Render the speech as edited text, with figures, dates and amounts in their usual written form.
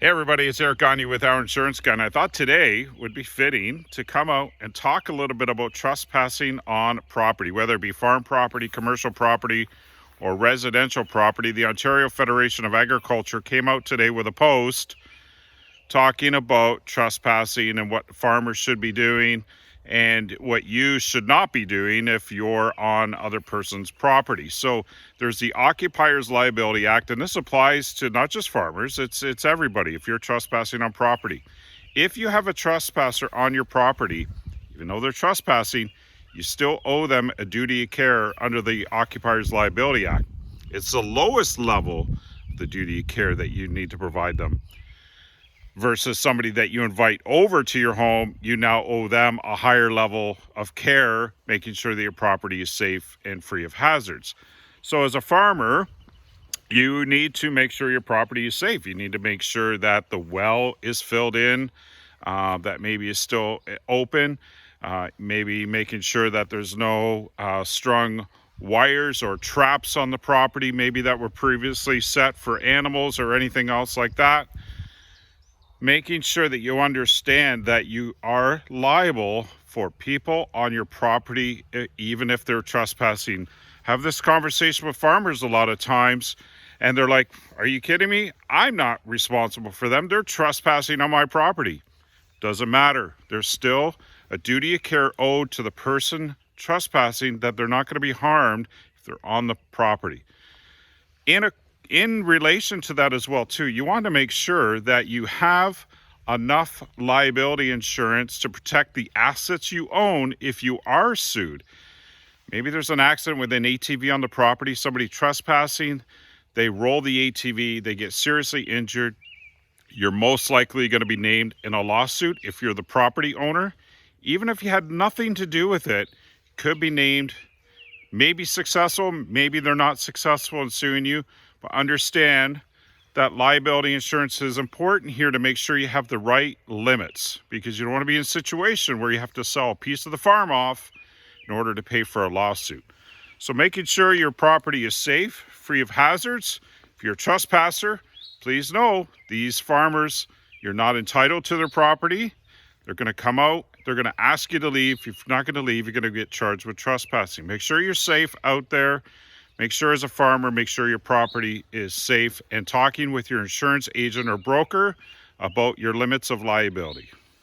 Hey everybody, it's Eric Gagne with Our Insurance Guy, and I thought today would be fitting to come out and talk a little bit about trespassing on property, whether it be farm property, commercial property, or residential property. The Ontario Federation of Agriculture came out today with a post talking about trespassing and what farmers should be doing and what you should not be doing if you're on other person's property. So there's the Occupiers Liability Act, and this applies to not just farmers, it's everybody. If you're trespassing on property, if you have a trespasser on your property, even though they're trespassing, you still owe them a duty of care under the Occupiers Liability Act. It's the lowest level of the duty of care that you need to provide them, versus somebody that you invite over to your home. You now owe them a higher level of care, making sure that your property is safe and free of hazards. So as a farmer, you need to make sure your property is safe. You need to make sure that the well is filled in, that maybe is still open, maybe making sure that there's no strung wires or traps on the property, maybe that were previously set for animals or anything else like that. Making sure that you understand that you are liable for people on your property, even if they're trespassing. Have this conversation with farmers a lot of times, and they're like, are you kidding me? I'm not responsible for them. They're trespassing on my property. Doesn't matter. There's still a duty of care owed to the person trespassing, that they're not going to be harmed if they're on the property. In relation to that as well too, you want to make sure that you have enough liability insurance to protect the assets you own if you are sued. Maybe there's an accident with an ATV on the property, somebody trespassing, they roll the ATV, they get seriously injured. You're most likely going to be named in a lawsuit if you're the property owner. Even if you had nothing to do with it, could be named, maybe successful, maybe they're not successful in suing you. But understand that liability insurance is important here to make sure you have the right limits, because you don't want to be in a situation where you have to sell a piece of the farm off in order to pay for a lawsuit. So making sure your property is safe, free of hazards. If you're a trespasser, please know these farmers, you're not entitled to their property. They're going to come out, they're going to ask you to leave. If you're not going to leave, you're going to get charged with trespassing. Make sure you're safe out there. Make sure as a farmer, make sure your property is safe, and talking with your insurance agent or broker about your limits of liability.